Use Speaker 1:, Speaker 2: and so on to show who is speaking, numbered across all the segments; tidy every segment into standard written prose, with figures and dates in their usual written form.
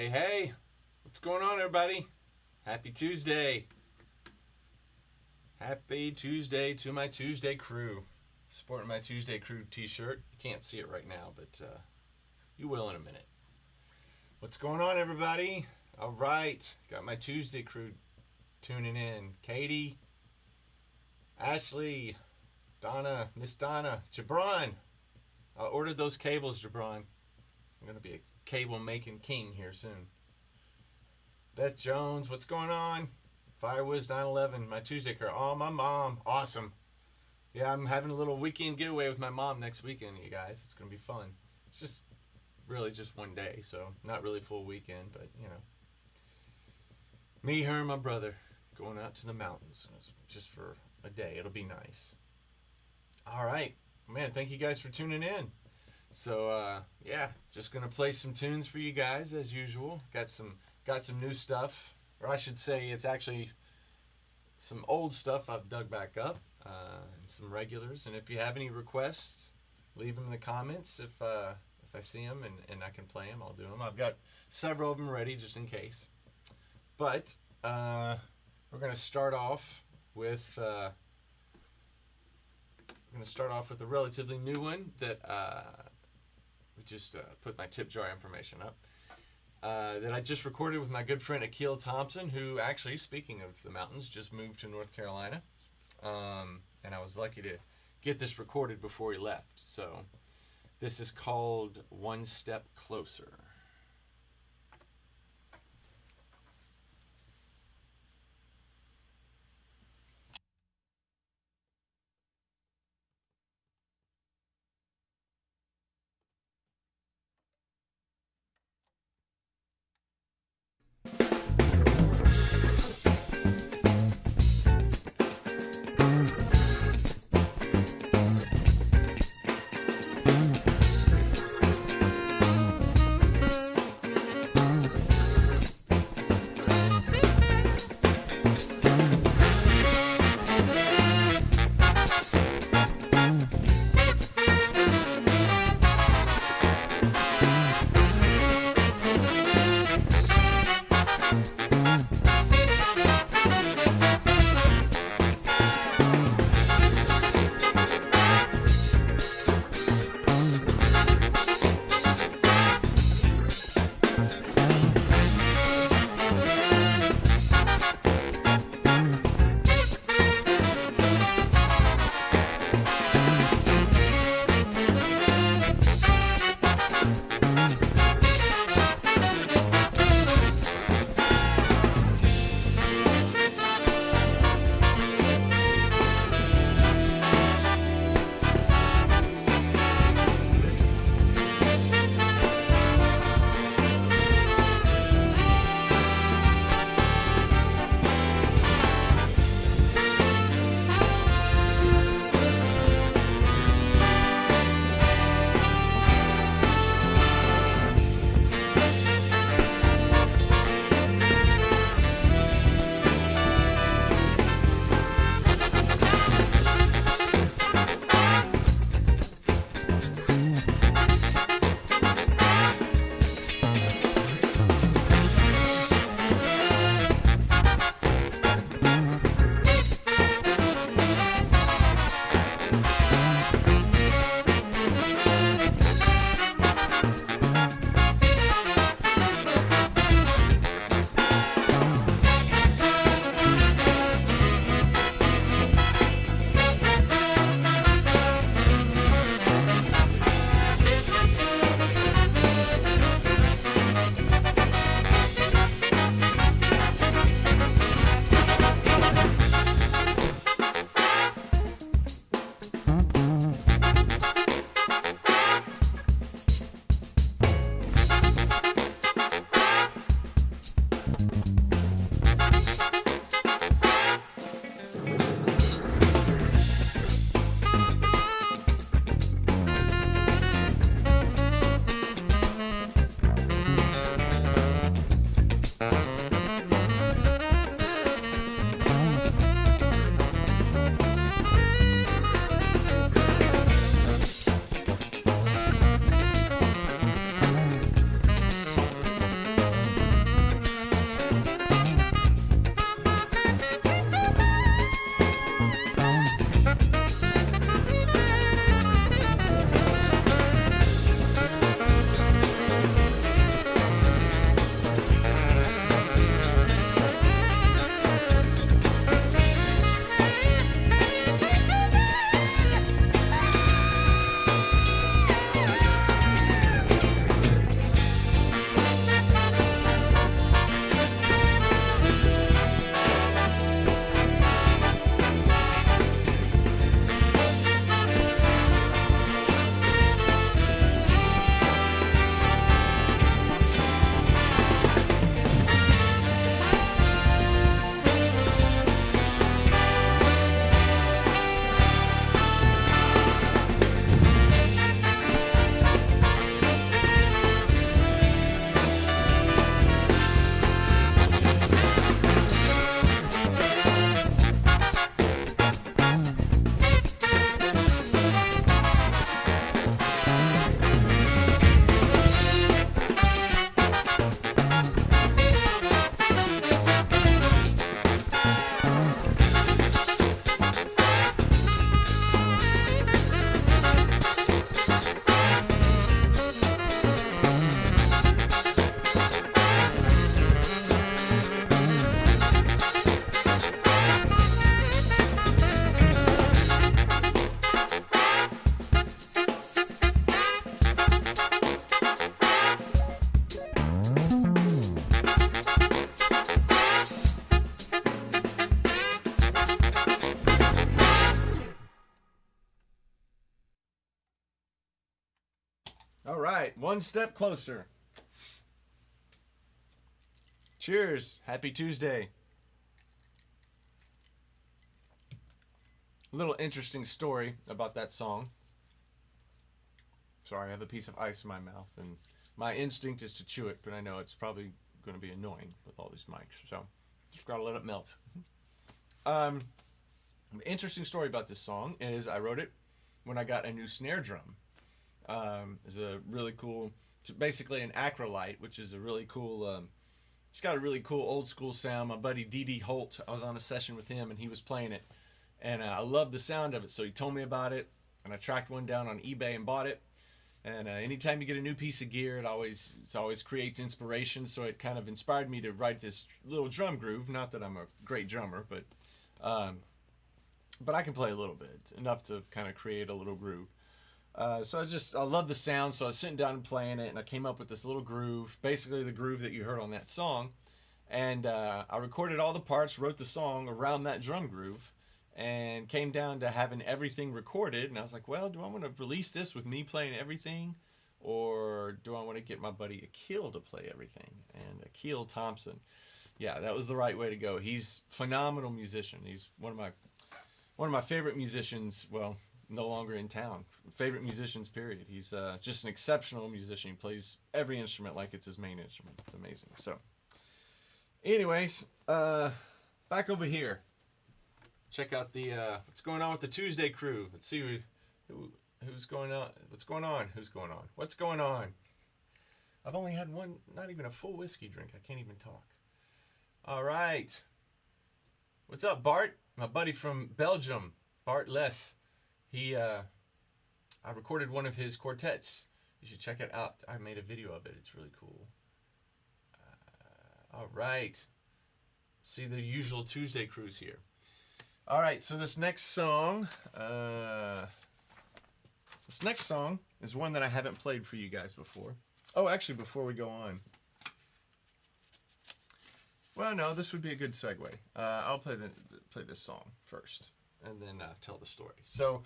Speaker 1: Hey, hey, what's going on, everybody? Happy Tuesday. Happy Tuesday to my Tuesday crew. Sporting my Tuesday crew t-shirt. You can't see it right now, but you will in a minute. What's going on, everybody? All right, got my Tuesday crew tuning in. Katie, Ashley, Donna, Miss Donna, Jabron. I ordered those cables, Jabron. I'm going to be a cable making king here soon. Beth Jones, what's going on? Firewiz 911, my Tuesday crew. Oh, my mom, awesome. Yeah, I'm having a little weekend getaway with my mom next weekend, you guys. It's going to be fun. It's just really just one day, so not really full weekend, but you know. Me, her, and my brother going out to the mountains just for a day. It'll be nice. All right. Man, thank you guys for tuning in. So, yeah, just going to play some tunes for you guys as usual. Got some new stuff, or I should say it's actually some old stuff I've dug back up, and some regulars. And if you have any requests, leave them in the comments. If I see them and I can play them, I'll do them. I've got several of them ready just in case. But we're going to start off with a relatively new one that we just put my tip jar information up. That I just recorded with my good friend Akil Thompson, who actually, speaking of the mountains, just moved to North Carolina. And I was lucky to get this recorded before he left. So this is called One Step Closer. All right, one step closer. Cheers. Happy Tuesday. A little interesting story about that song. Sorry, I have a piece of ice in my mouth, and my instinct is to chew it, but I know it's probably going to be annoying with all these mics, so just gotta let it melt. Interesting story about this song is I wrote it when I got a new snare drum. It's a really cool, it's basically an Acrolite, which is a really cool, it's got a really cool old school sound. My buddy D.D. Holt, I was on a session with him and he was playing it, and I loved the sound of it, so he told me about it, and I tracked one down on eBay and bought it. And anytime you get a new piece of gear, it always creates inspiration, so it kind of inspired me to write this little drum groove. Not that I'm a great drummer, but I can play a little bit, enough to kind of create a little groove. So I love the sound, so I was sitting down and playing it, and I came up with this little groove, basically the groove that you heard on that song. And I recorded all the parts, wrote the song around that drum groove, and came down to having everything recorded. And I was like, well, do I want to release this with me playing everything, or do I want to get my buddy Akil to play everything? And Akil Thompson, yeah, that was the right way to go. He's a phenomenal musician. He's one of my favorite musicians. Well, no longer in town. Favorite musicians, period. He's just an exceptional musician. He plays every instrument like it's his main instrument. It's amazing. So, anyways, back over here. Check out the what's going on with the Tuesday crew. Let's see who's going on. What's going on? Who's going on? What's going on? I've only had one, not even a full whiskey drink. I can't even talk. All right. What's up, Bart? My buddy from Belgium, Bart Les. I recorded one of his quartets. You should check it out. I made a video of it. It's really cool. All right. See the usual Tuesday crews here. All right, so this next song is one that I haven't played for you guys before. Oh, actually, before we go on. Well, no, this would be a good segue. I'll play this song first, and then tell the story. So,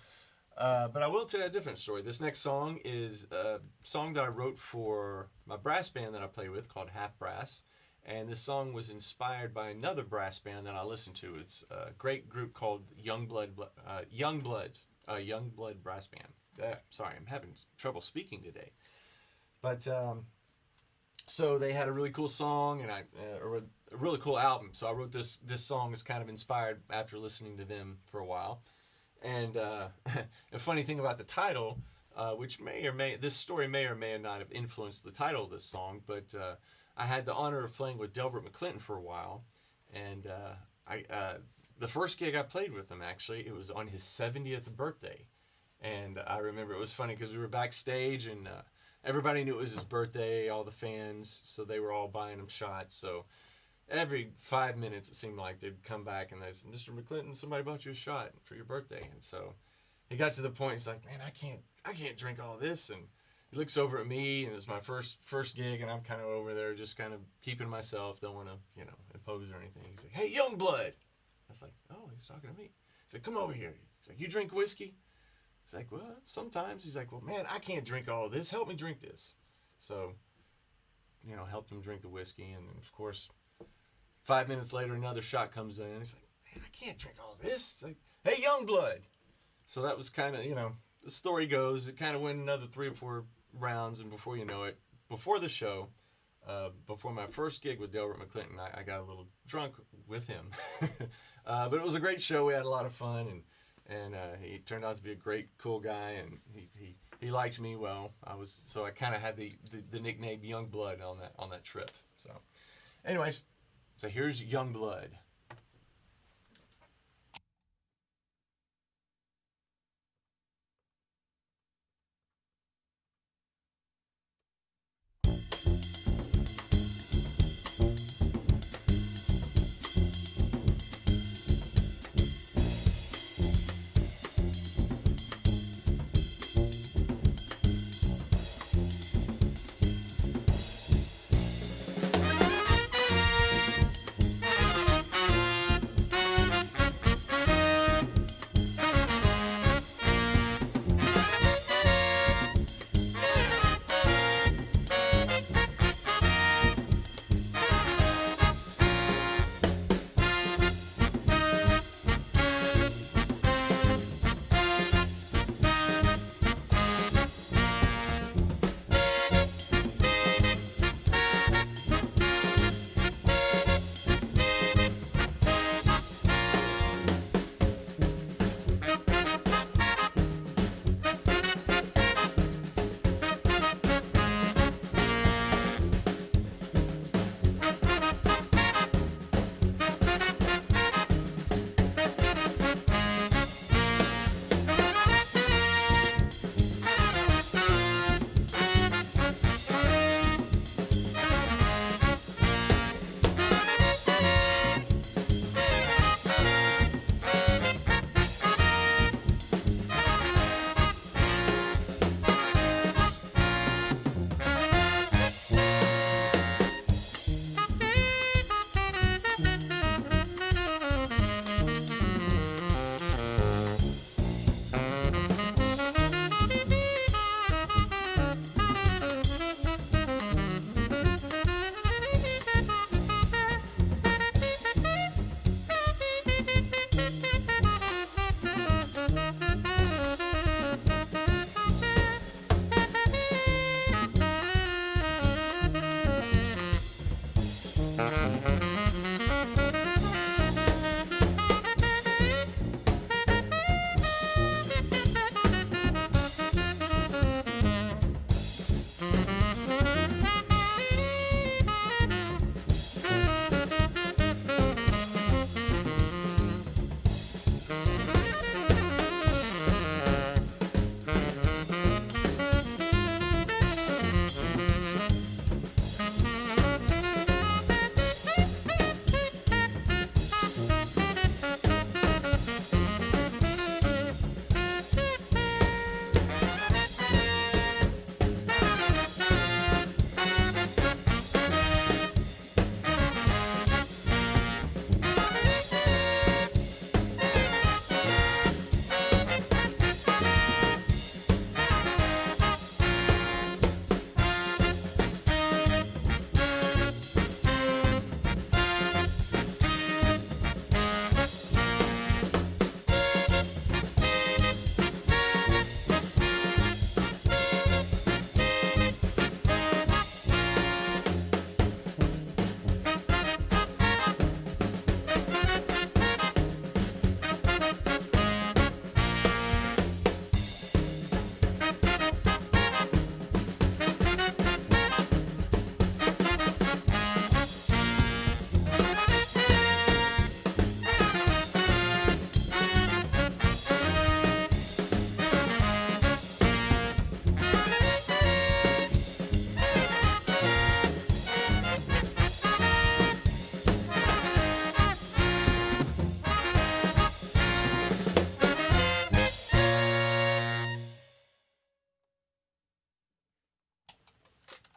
Speaker 1: but I will tell you a different story. This next song is a song that I wrote for my brass band that I play with called Half Brass. And this song was inspired by another brass band that I listen to. It's a great group called Youngblood Brass Band. Sorry, I'm having trouble speaking today. But so they had a really cool song and a really cool album. So I wrote this song is kind of inspired after listening to them for a while. And a funny thing about the title, which this story may or may not have influenced the title of this song, but I had the honor of playing with Delbert McClinton for a while, and the first gig I played with him, actually, it was on his 70th birthday. And I remember it was funny because we were backstage, and everybody knew it was his birthday, all the fans, so they were all buying him shots. So every 5 minutes, it seemed like they'd come back and they'd say, Mr. McClinton, somebody bought you a shot for your birthday. And so he got to the point, he's like, man, I can't drink all this. And he looks over at me, and it's my first gig, and I'm kind of over there just kind of keeping myself, don't want to, impose or anything. He's like, hey, Youngblood. I was like, oh, he's talking to me. He's like, come over here. He's like, you drink whiskey? He's like, well, sometimes. He's like, well, man, I can't drink all this. Help me drink this. So, helped him drink the whiskey, and then, of course, 5 minutes later, another shot comes in, and he's like, man, I can't drink all this. He's like, hey, Youngblood. So that was kind of, the story goes, it kind of went another 3 or 4 rounds, and before you know it, before the show, before my first gig with Delbert McClinton, I got a little drunk with him. But it was a great show. We had a lot of fun, and he turned out to be a great, cool guy, and he liked me well. So I kind of had the nickname Youngblood on that trip. So, anyways, so here's Youngblood.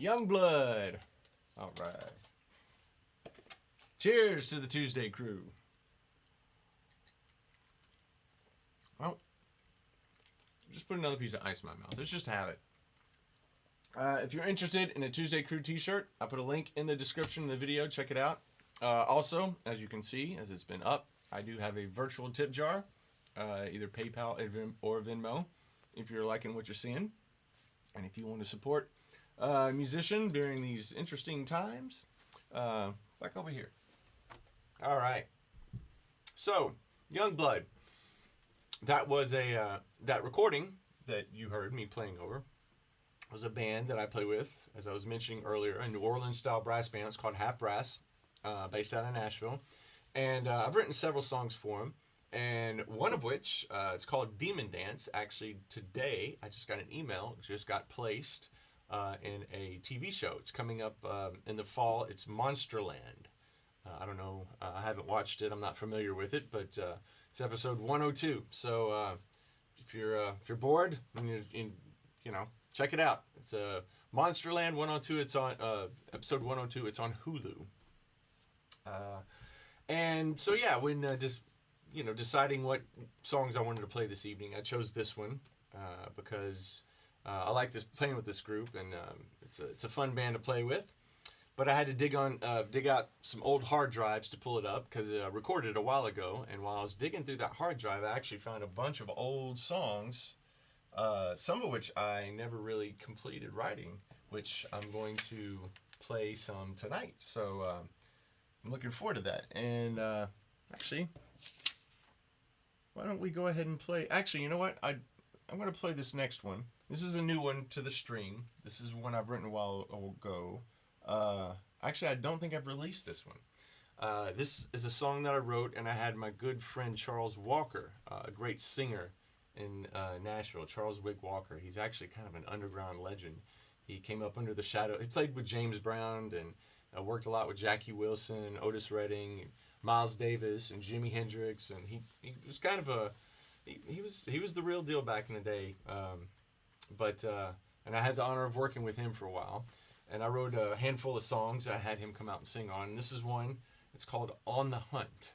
Speaker 1: Youngblood. All right. Cheers to the Tuesday crew. Well, just put another piece of ice in my mouth. Let's just have it. If you're interested in a Tuesday Crew t-shirt, I put a link in the description of the video. Check it out. Also, as you can see, as it's been up, I do have a virtual tip jar, either PayPal or Venmo, if you're liking what you're seeing. And if you want to support a musician during these interesting times, back over here. All right. So, Youngblood. That was that recording that you heard me playing over was a band that I play with, as I was mentioning earlier, a New Orleans-style brass band. It's called Half Brass, based out of Nashville. And I've written several songs for them, and one of which is called Demon Dance. Actually, today, I just got an email. It just got placed in a TV show. It's coming up in the fall. It's Monsterland. I don't know. I haven't watched it. I'm not familiar with it, but it's episode 102. So if you're bored, and you know, check it out. It's Monsterland 102. It's on episode 102. It's on Hulu. And so yeah, when just deciding what songs I wanted to play this evening, I chose this one because I like playing with this group, and it's a fun band to play with. But I had to dig out some old hard drives to pull it up because I recorded it a while ago. And while I was digging through that hard drive, I actually found a bunch of old songs, some of which I never really completed writing, which I'm going to play some tonight. So I'm looking forward to that. And actually, why don't we go ahead and play? Actually, you know what? I'm going to play this next one. This is a new one to the stream. This is one I've written a while ago. Actually, I don't think I've released this one. This is a song that I wrote, and I had my good friend Charles Walker, a great singer in Nashville, Charles Wig Walker. He's actually kind of an underground legend. He came up under the shadow. He played with James Brown and worked a lot with Jackie Wilson, Otis Redding, Miles Davis, and Jimi Hendrix. And he was kind of he was the real deal back in the day. And I had the honor of working with him for a while. And I wrote a handful of songs I had him come out and sing on. And this is one. It's called On the Hunt.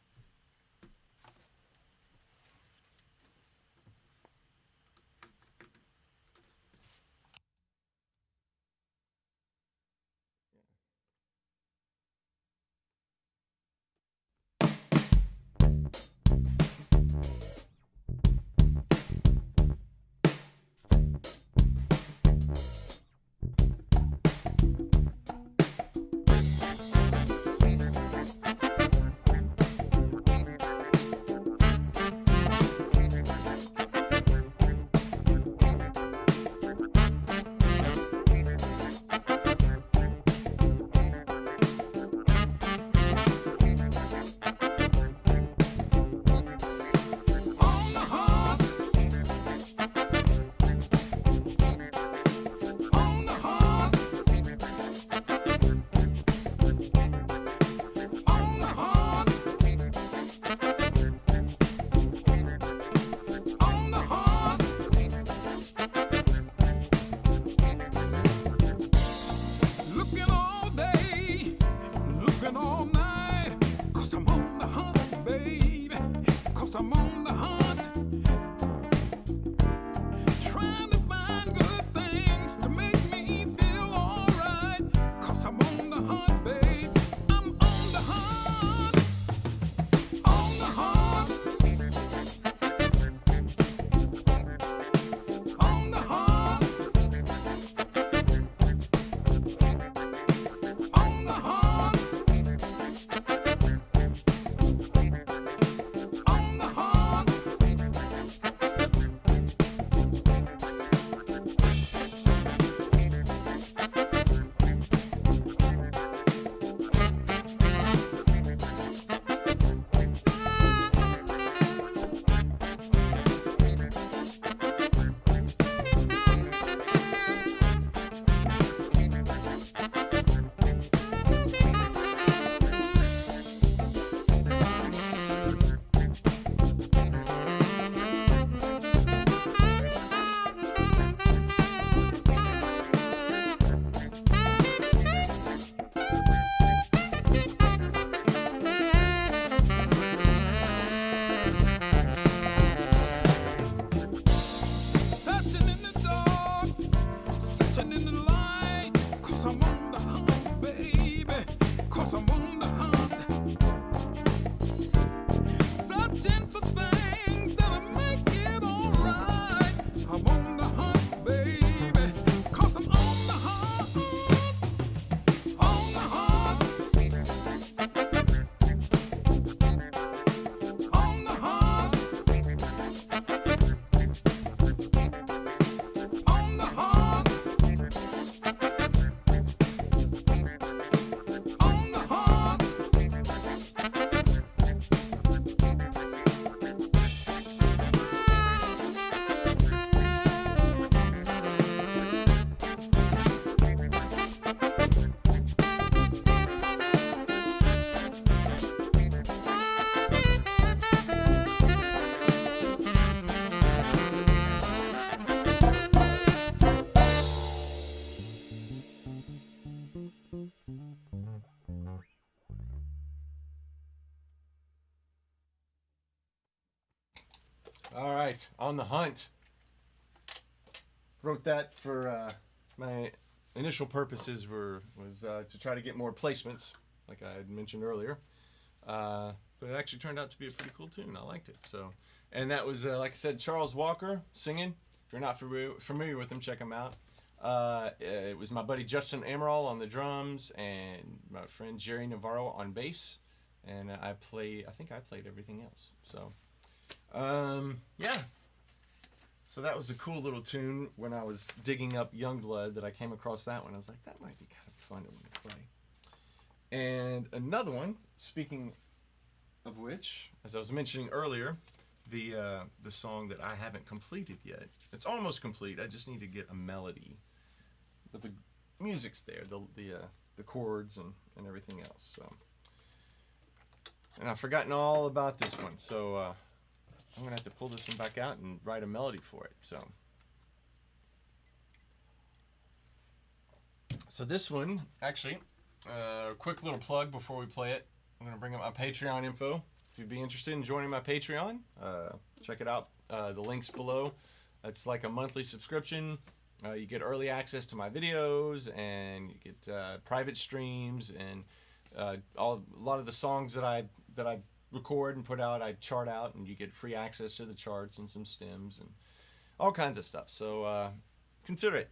Speaker 1: right, On the Hunt. Wrote that for my initial purposes was to try to get more placements, like I had mentioned earlier. But it actually turned out to be a pretty cool tune. I liked it. So, and that was like I said, Charles Walker singing. If you're not familiar with him, check him out. It was my buddy Justin Amaral on the drums and my friend Jerry Navarro on bass, and I think I played everything else. So, yeah. So that was a cool little tune. When I was digging up Youngblood, that I came across that one. I was like, that might be kind of fun to play. And another one, speaking of which, as I was mentioning earlier, the song that I haven't completed yet. It's almost complete. I just need to get a melody. But the music's there, the chords and everything else. So, and I've forgotten all about this one. So I'm gonna have to pull this one back out and write a melody for it. So this one, actually, a quick little plug before we play it. I'm gonna bring up my Patreon info. If you'd be interested in joining my Patreon, check it out. The link's below. It's like a monthly subscription. You get early access to my videos, and you get private streams, and a lot of the songs that I record and put out, I chart out, and you get free access to the charts and some stems and all kinds of stuff. So consider it.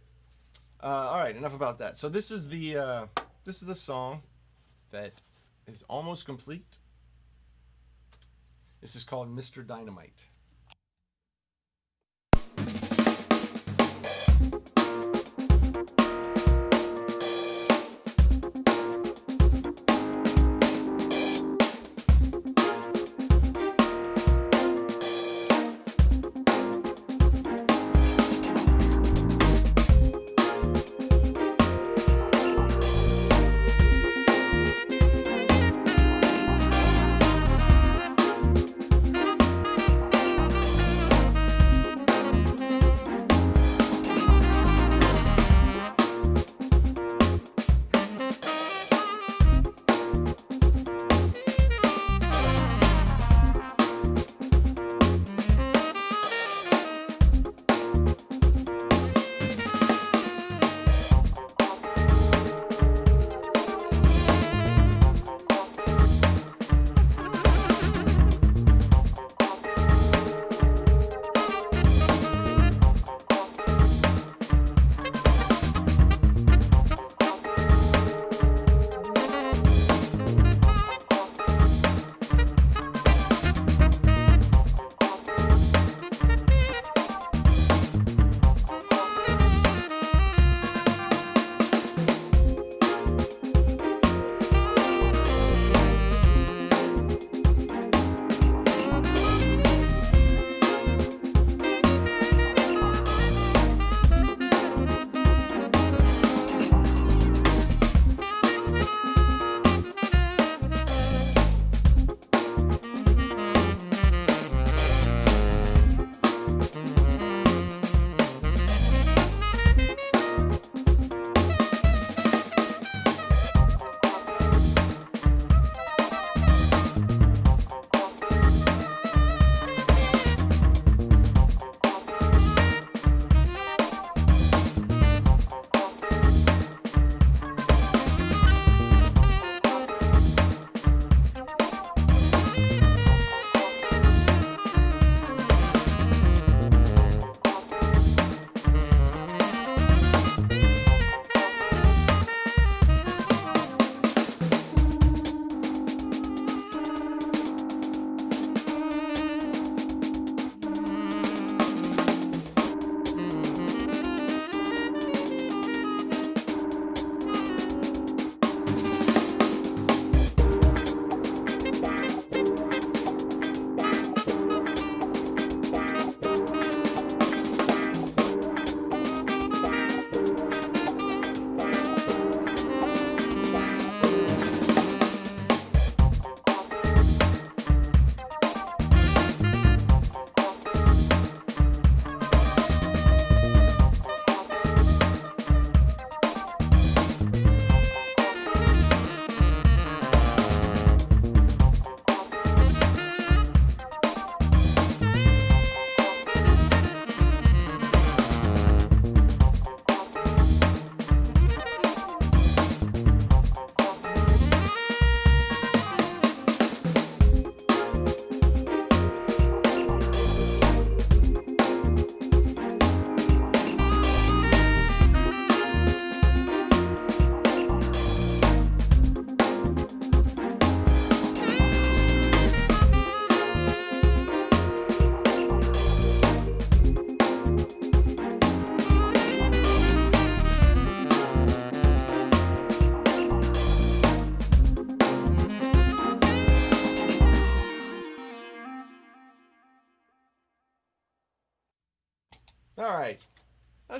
Speaker 1: All right, enough about that. So this is the song that is almost complete. This is called Mr. Dynamite.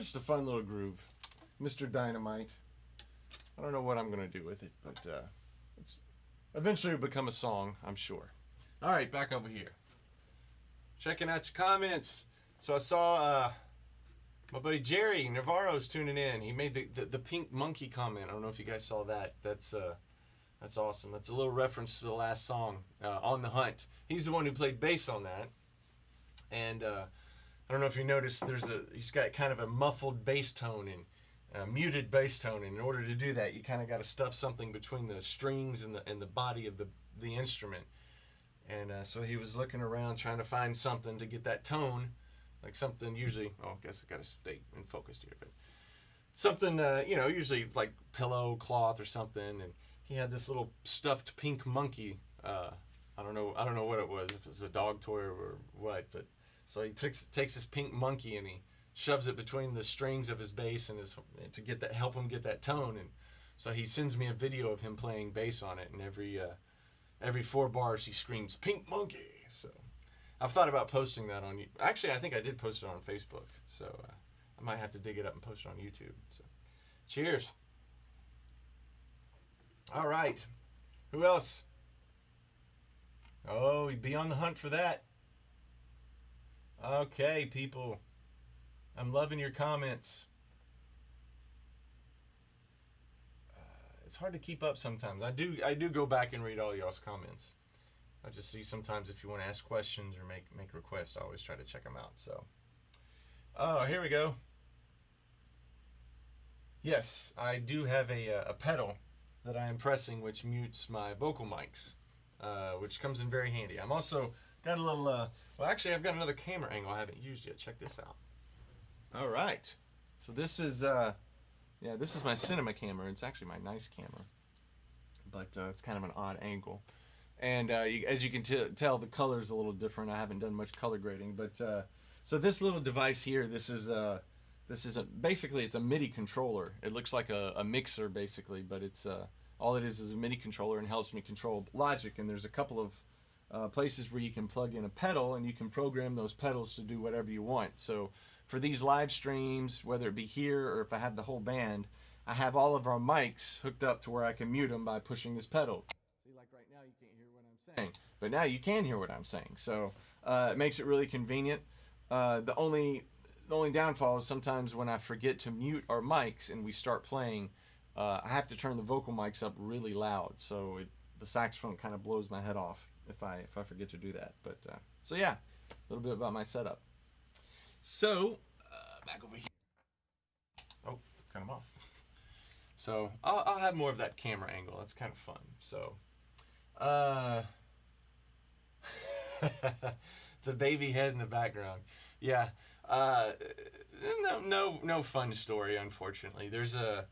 Speaker 1: just a fun little groove. Mr. Dynamite. I don't know what I'm going to do with it, but it's eventually will become a song, I'm sure. All right, back over here. Checking out your comments. So I saw my buddy Jerry Navarro's tuning in. He made the pink monkey comment. I don't know if you guys saw that. That's awesome. That's a little reference to the last song, On the Hunt. He's the one who played bass on that. And I don't know if you noticed, he's got kind of a muffled bass tone and muted bass tone. And in order to do that, you kind of got to stuff something between the strings and the body of the instrument. And so he was looking around trying to find something to get that tone, like something usually, I guess I got to stay in focused here, but something, usually like pillow, cloth or something. And he had this little stuffed pink monkey. I don't know what it was, if it was a dog toy or what, but so he takes this pink monkey and he shoves it between the strings of his bass and to help him get that tone. And so he sends me a video of him playing bass on it, and every 4 bars he screams "Pink Monkey." So I've thought about posting that on. Actually, I think I did post it on Facebook. So I might have to dig it up and post it on YouTube. So cheers. All right. Who else? Oh, we'd be on the hunt for that. Okay, people. I'm loving your comments. It's hard to keep up sometimes. I do go back and read all y'all's comments. I just see sometimes if you want to ask questions or make requests, I always try to check them out. So, oh, here we go. Yes, I do have a pedal that I am pressing, which mutes my vocal mics, which comes in very handy. I'm also got a little, well, actually, I've got another camera angle I haven't used yet. Check this out. All right. So this is, this is my cinema camera. It's actually my nice camera, but it's kind of an odd angle. And as you can tell, the color's a little different. I haven't done much color grading, but so this little device here, this is basically it's a MIDI controller. It looks like a mixer basically, but it's all it is a MIDI controller and helps me control Logic. And there's a couple of places where you can plug in a pedal and you can program those pedals to do whatever you want. So for these live streams, whether it be here or if I have the whole band, I have all of our mics hooked up to where I can mute them by pushing this pedal. See, like right now you can't hear what I'm saying, but now you can hear what I'm saying. So it makes it really convenient. The only downfall is sometimes when I forget to mute our mics and we start playing, I have to turn the vocal mics up really loud, so the saxophone kind of blows my head off if I forget to do that. But so yeah, a little bit about my setup. So back over here. Oh, cut him off. So I'll have more of that camera angle. That's kind of fun. So the baby head in the background. Yeah. No fun story, unfortunately. There's a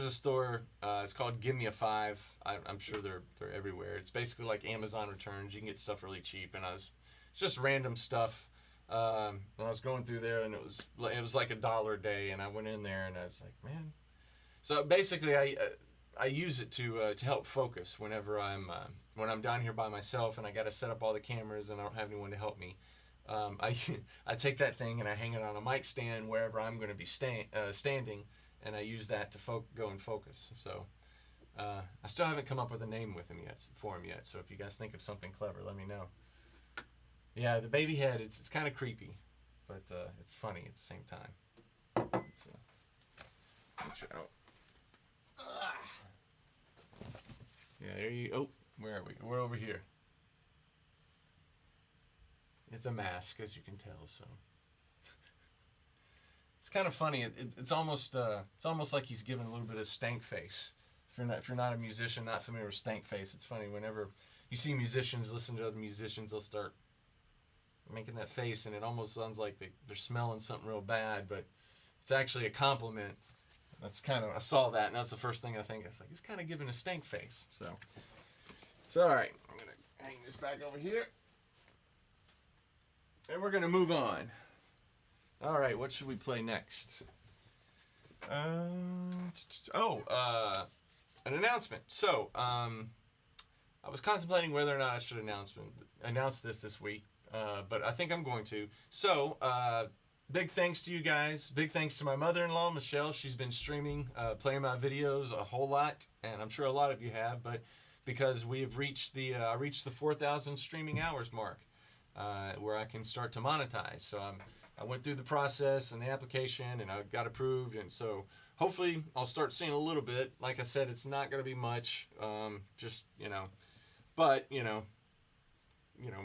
Speaker 1: store. It's called Give Me a Five. I'm sure they're everywhere. It's basically like Amazon returns. You can get stuff really cheap, and it's just random stuff. And I was going through there, and it was like $1 a day, and I went in there, and I was like, man. So basically, I use it to help focus whenever when I'm down here by myself, and I got to set up all the cameras, and I don't have anyone to help me. I take that thing and I hang it on a mic stand wherever I'm going to be standing, and I use that to go and focus. So I still haven't come up with a name for him yet. So if you guys think of something clever, let me know. Yeah, the baby head. It's kind of creepy, but it's funny at the same time. It's out. Yeah, there you. Oh, where are we? We're over here. It's a mask, as you can tell. So it's kind of funny. It's almost like he's giving a little bit of stank face. If you're not a musician, not familiar with stank face, it's funny. Whenever you see musicians listen to other musicians, they'll start making that face, and it almost sounds like they're smelling something real bad, but it's actually a compliment. I saw that, and that's the first thing I think. I was like, he's kind of giving a stank face. So all right. I'm gonna hang this back over here. And we're going to move on. All right, what should we play next? An announcement. So, I was contemplating whether or not I should announce this week, but I think I'm going to. So, big thanks to you guys. Big thanks to my mother-in-law, Michelle. She's been streaming, playing my videos a whole lot, and I'm sure a lot of you have. But because we have reached the 4,000 streaming hours mark, where I can start to monetize. So I went through the process and the application, and I got approved, and so hopefully I'll start seeing a little bit. Like I said, it's not going to be much, just but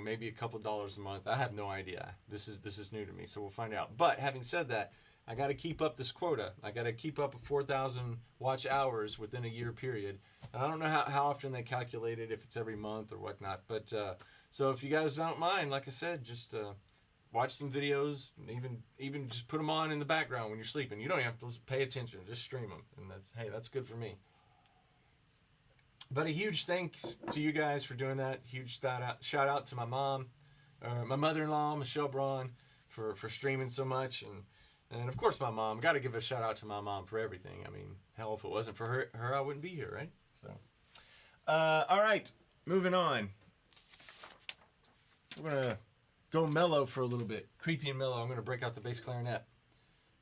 Speaker 1: maybe a couple dollars a month. I have no idea. This is new to me, so we'll find out. But having said that, I got to keep up this quota. I got to keep up 4,000 watch hours within a year period. And I don't know how often they calculate it, if it's every month or whatnot. But so if you guys don't mind, like I said, just watch some videos, even just put them on in the background when you're sleeping. You don't have to pay attention. Just stream them. And hey, that's good for me. But a huge thanks to you guys for doing that. Huge shout out to my mom, my mother-in-law, Michelle Braun, for streaming so much. And of course my mom. Got to give a shout out to my mom for everything. I mean, hell, if it wasn't for her I wouldn't be here, right? So, all right, moving on. We're going to go mellow for a little bit. Creepy and mellow. I'm going to break out the bass clarinet.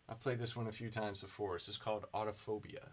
Speaker 1: I've played this one a few times before. This is called Autophobia.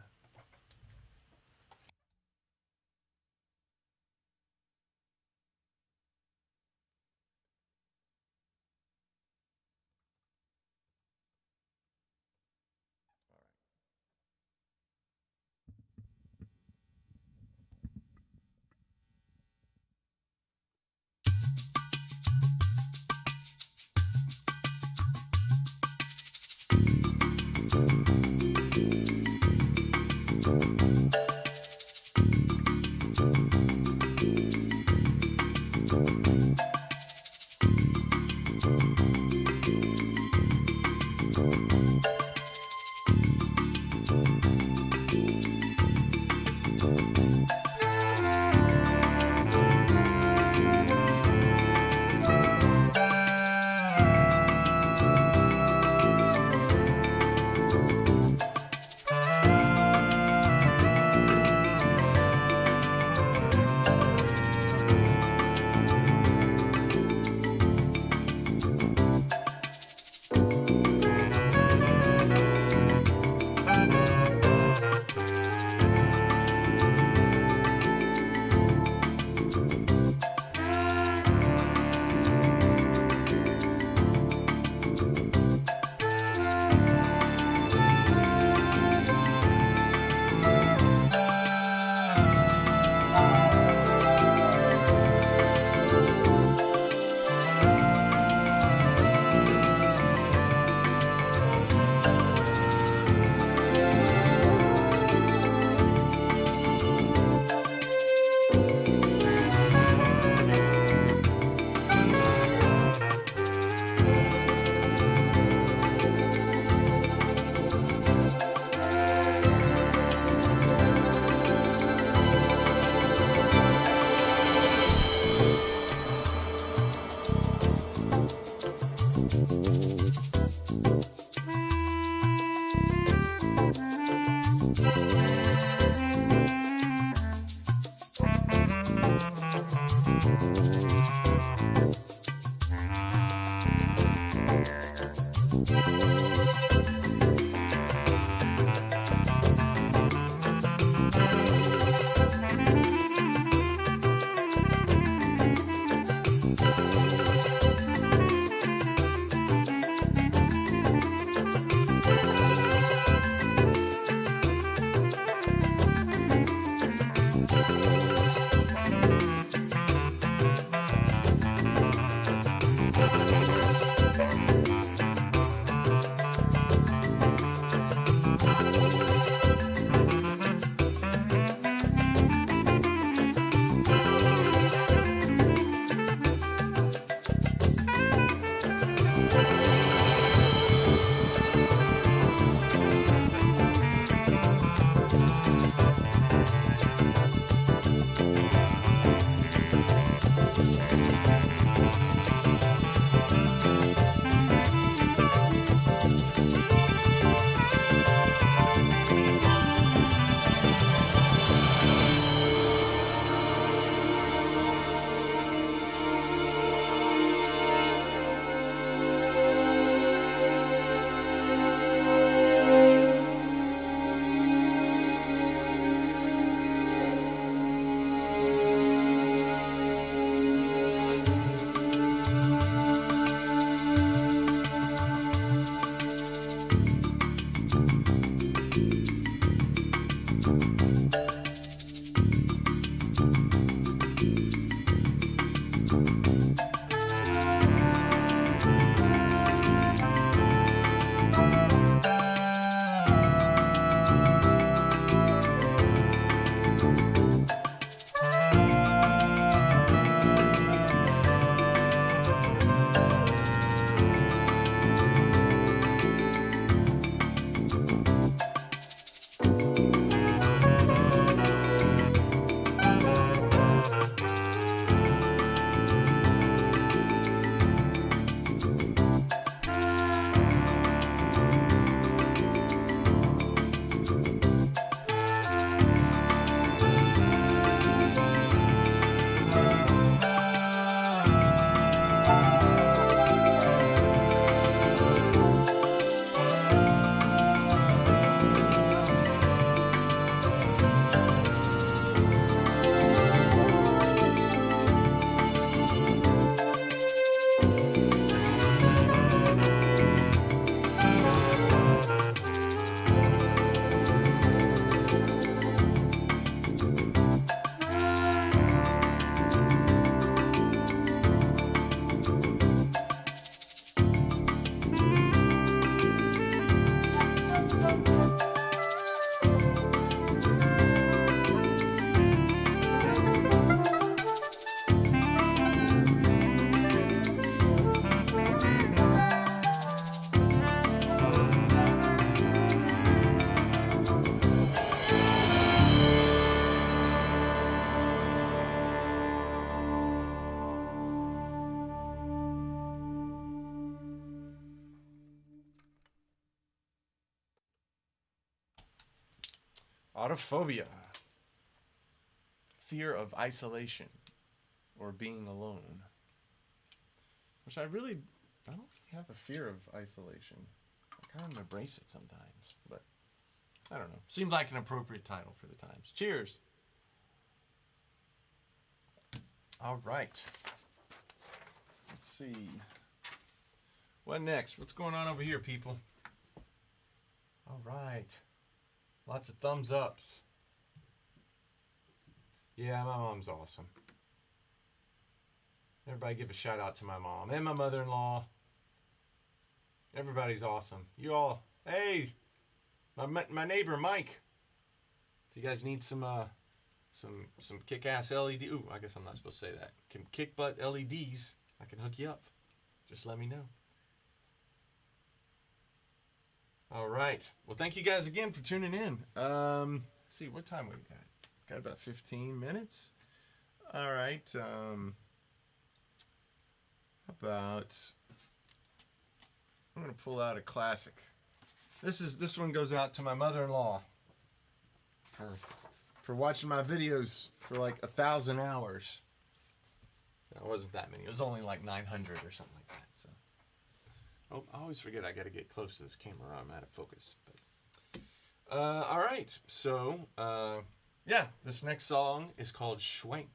Speaker 1: Autophobia. Fear of isolation or being alone. Which I don't really have a fear of isolation. I kind of embrace it sometimes, but I don't know. Seemed like an appropriate title for the times. Cheers. All right. Let's see. What next? What's going on over here, people? All right. Lots of thumbs ups. Yeah, my mom's awesome. Everybody give a shout out to my mom and my mother-in-law. Everybody's awesome. You all, hey, my neighbor Mike. If you guys need some kick-ass LED, ooh, I guess I'm not supposed to say that. Can kick butt LEDs, I can hook you up. Just let me know. All right. Well, thank you guys again for tuning in. Let's see, what time we got? Got about 15 minutes. All right. I'm gonna pull out a classic. This one goes out to my mother-in-law for watching my videos for like 1,000 hours. It wasn't that many. It was only like 900 or something like that. So, oh, I always forget I got to get close to this camera. I'm out of focus. But all right. So yeah, this next song is called Schwenk.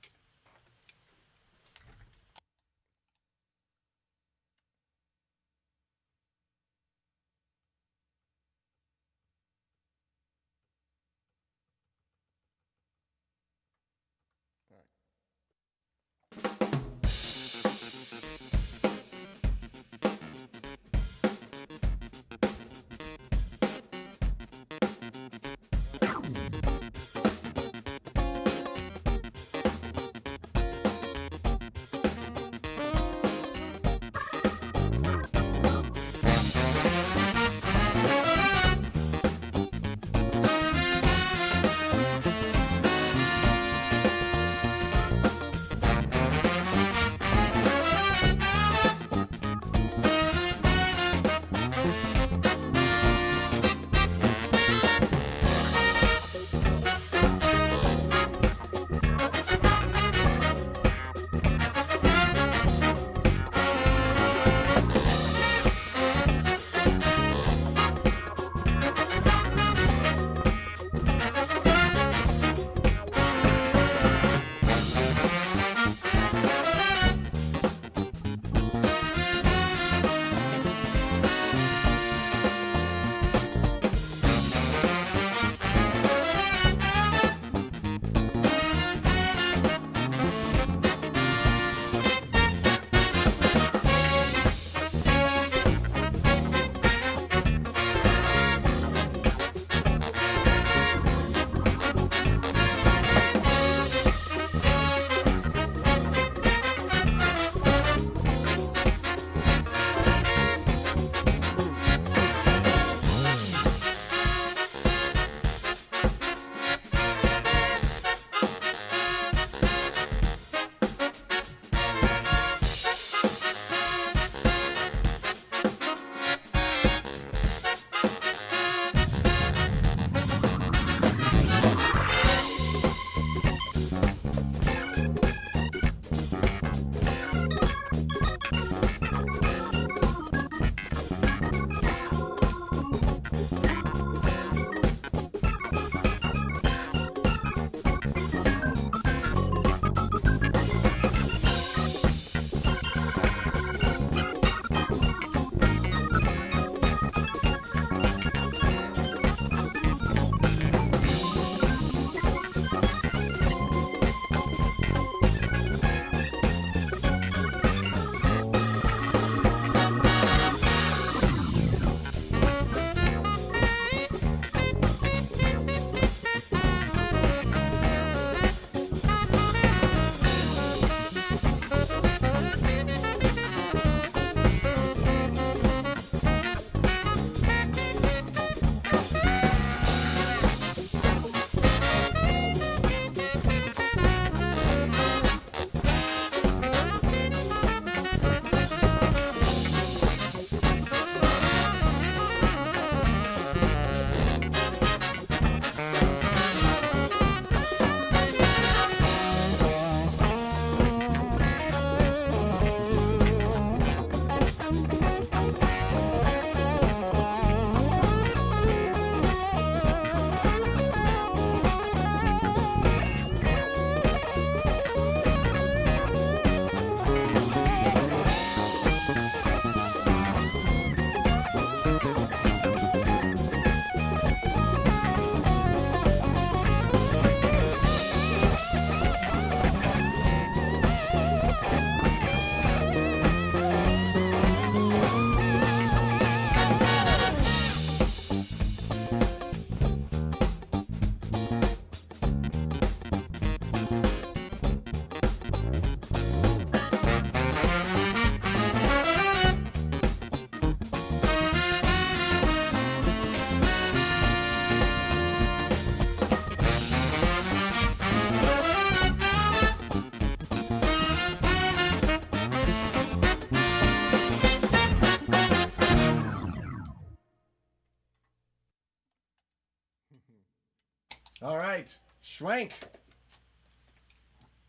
Speaker 1: All right, Schwank.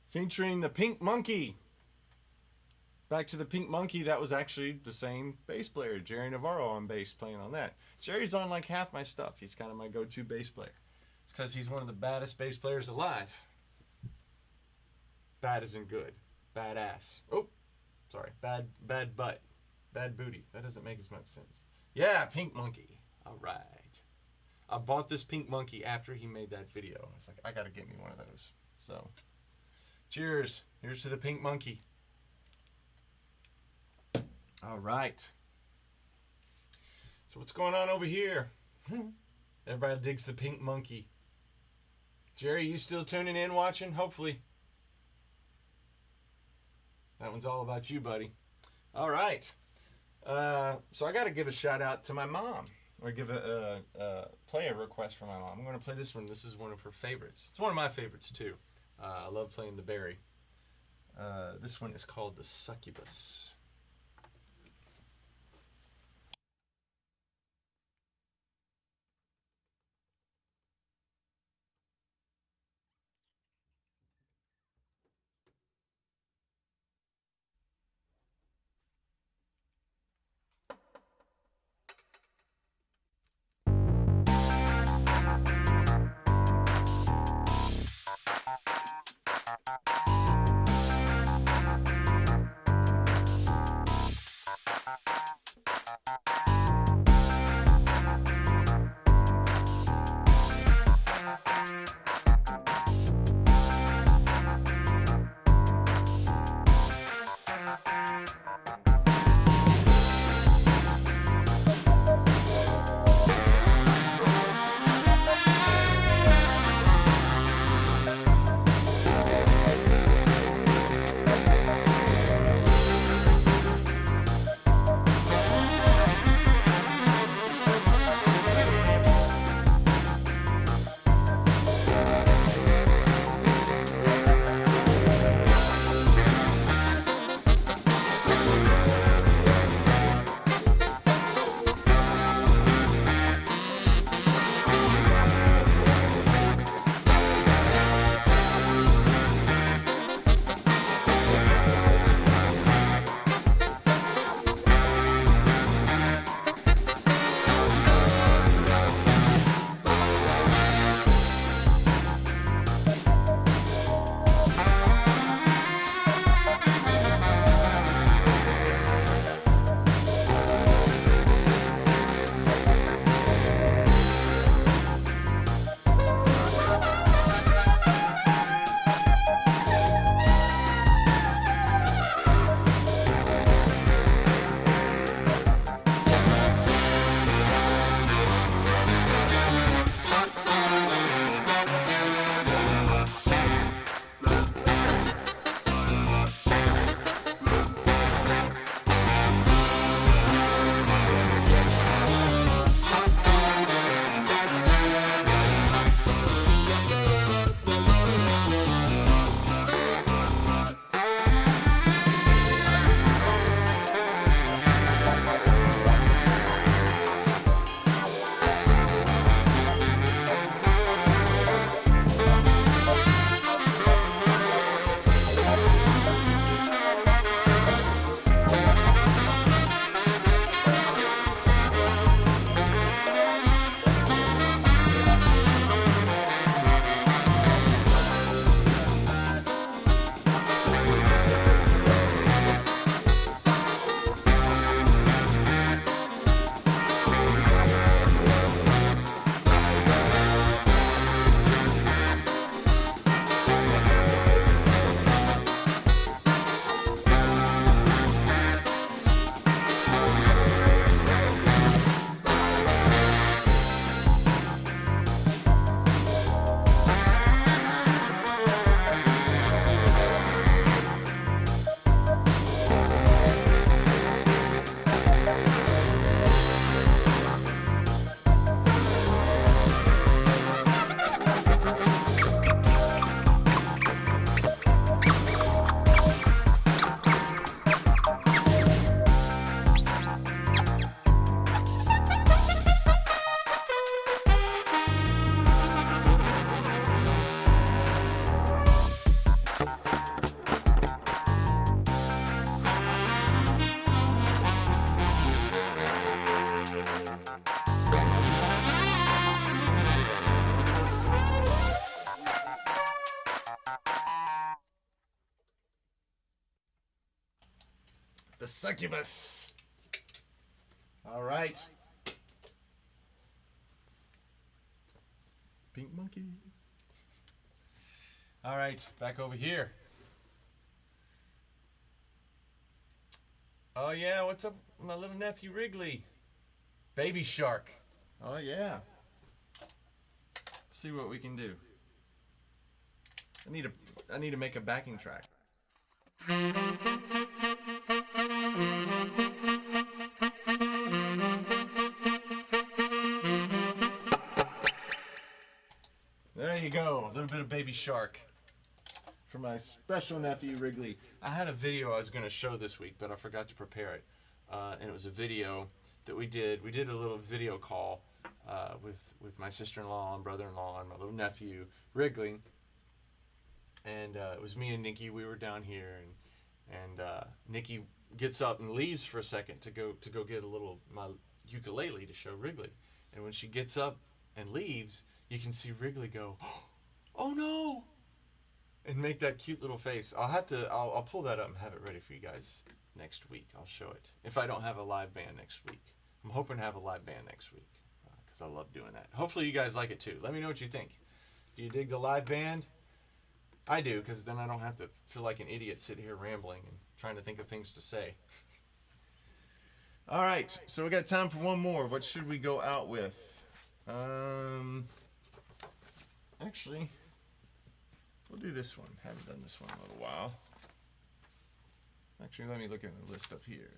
Speaker 1: Featuring the Pink Monkey. Back to the Pink Monkey, that was actually the same bass player, Jerry Navarro on bass, playing on that. Jerry's on like half my stuff. He's kind of my go-to bass player. It's because he's one of the baddest bass players alive. Bad isn't good. Badass. Oh, sorry. Bad butt. Bad booty. That doesn't make as much sense. Yeah, Pink Monkey. All right. I bought this Pink Monkey after he made that video. I was like, I gotta get me one of those. So, cheers. Here's to the Pink Monkey. All right. So what's going on over here? Everybody digs the Pink Monkey. Jerry, you still tuning in, watching? Hopefully. That one's all about you, buddy. All right. So I got to give a shout out to my mom. Or give play a request for my mom. I'm going to play this one. This is one of her favorites. It's one of my favorites, too. I love playing the Barry. This one is called The Succubus. succubus. All right. Pink monkey. All right, back over here. Oh yeah, what's up with my little nephew Wrigley? Baby Shark. Oh yeah. See what we can do. I need to make a backing track. There you go, a little bit of Baby Shark for my special nephew Wrigley. I had a video I was going to show this week, but I forgot to prepare it. And it was a video that we did. We did a little video call with my sister-in-law and brother-in-law and my little nephew Wrigley. And it was me and Nikki. We were down here, and Nikki gets up and leaves for a second to go get my ukulele to show Wrigley. And when she gets up and leaves, you can see Wrigley go, "Oh no!" and make that cute little face. I'll pull that up and have it ready for you guys next week. I'll show it if I don't have a live band next week. I'm hoping to have a live band next week because I love doing that. Hopefully you guys like it too. Let me know what you think. Do you dig the live band? I do, because then I don't have to feel like an idiot sitting here rambling and trying to think of things to say. All right, so we got time for one more. What should we go out with? Actually, we'll do this one. Haven't done this one in a little while. Actually, let me look at the list up here.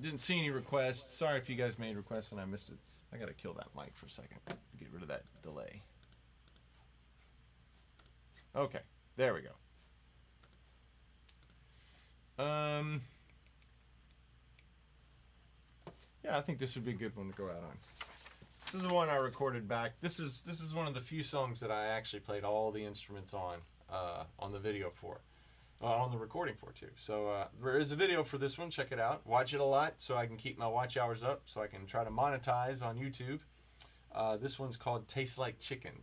Speaker 1: Didn't see any requests. Sorry if you guys made requests and I missed it. I gotta kill that mic for a second to get rid of that delay. Okay, there we go. Yeah, I think this would be a good one to go out on. This is the one I recorded back. This is one of the few songs that I actually played all the instruments on the video for, on the recording for too. So there is a video for this one. Check it out. Watch it a lot so I can keep my watch hours up, so I can try to monetize on YouTube. This one's called "Tastes Like Chicken."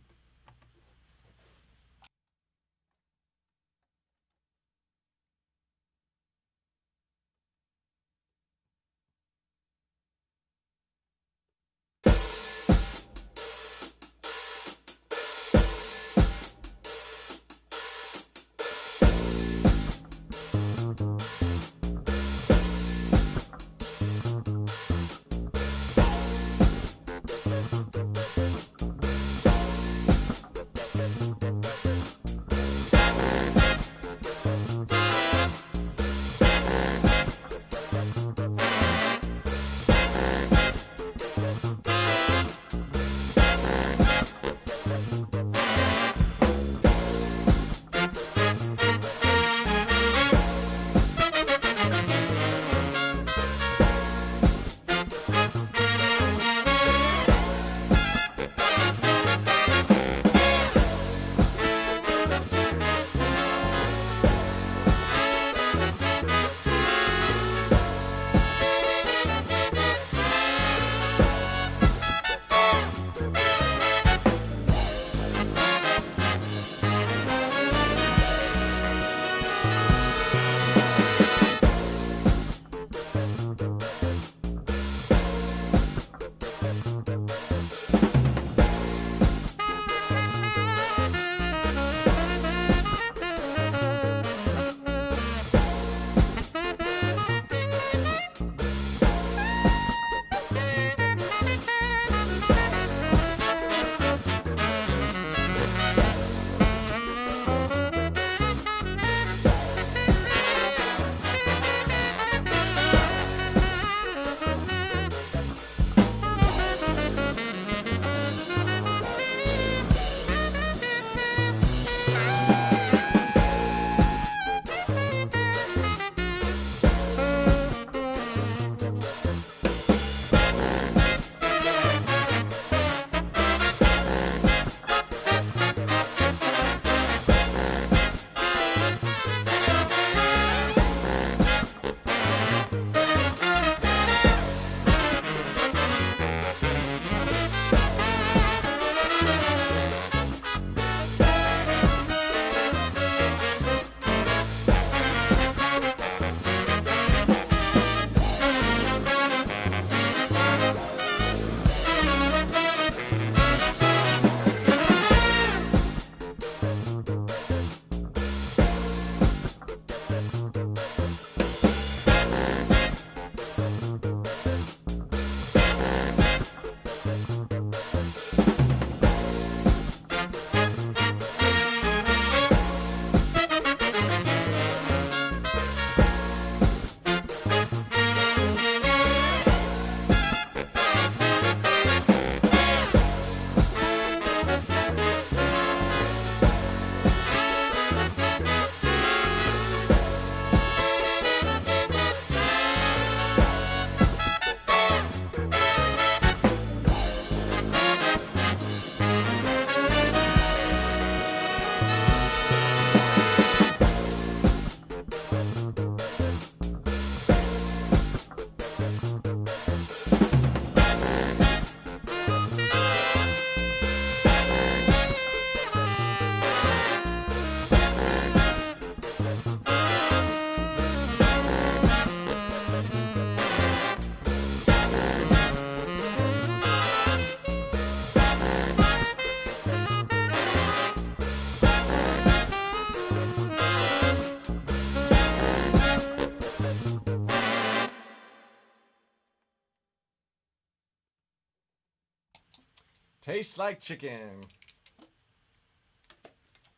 Speaker 1: Tastes like chicken.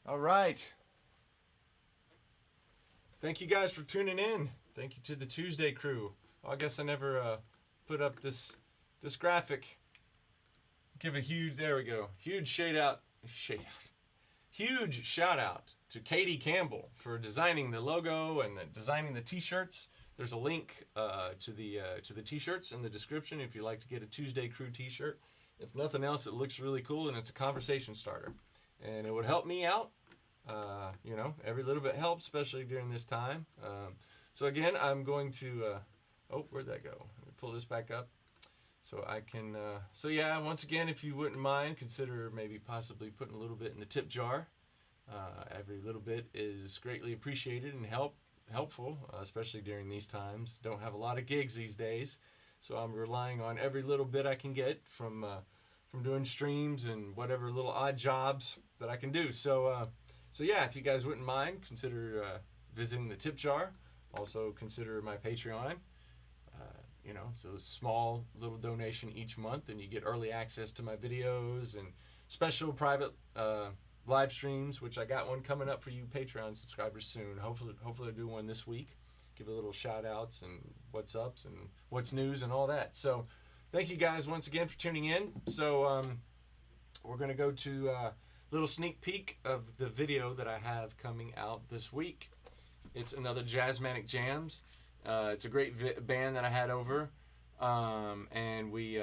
Speaker 1: All right. Thank you guys for tuning in. Thank you to the Tuesday crew. I guess I never put up this graphic. Give a huge, there we go. Huge huge shout out to Katie Campbell for designing the logo and designing the t-shirts. There's a link to the t-shirts in the description if you'd like to get a Tuesday crew t-shirt. If nothing else, it looks really cool and it's a conversation starter. And it would help me out. You know, every little bit helps, especially during this time. So again, I'm going to, where'd that go? Let me pull this back up so I can, so yeah, once again, if you wouldn't mind, consider maybe possibly putting a little bit in the tip jar. Every little bit is greatly appreciated and helpful, especially during these times. Don't have a lot of gigs these days, so I'm relying on every little bit I can get from doing streams and whatever little odd jobs that I can do. So yeah, if you guys wouldn't mind, consider visiting the tip jar. Also consider my Patreon. You know, so a small little donation each month, and you get early access to my videos and special private live streams, which I got one coming up for you Patreon subscribers soon. Hopefully I'll do one this week. Give a little shout outs and what's ups and what's news and all that. So thank you guys once again for tuning in. So we're going to go to a little sneak peek of the video that I have coming out this week. It's another Jazzmanic Jamz. It's a great band that I had over, and we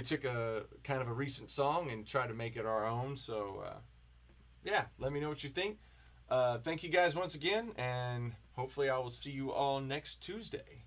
Speaker 1: took a kind of a recent song and tried to make it our own. So yeah, let me know what you think. Thank you guys once again, and hopefully I will see you all next Tuesday.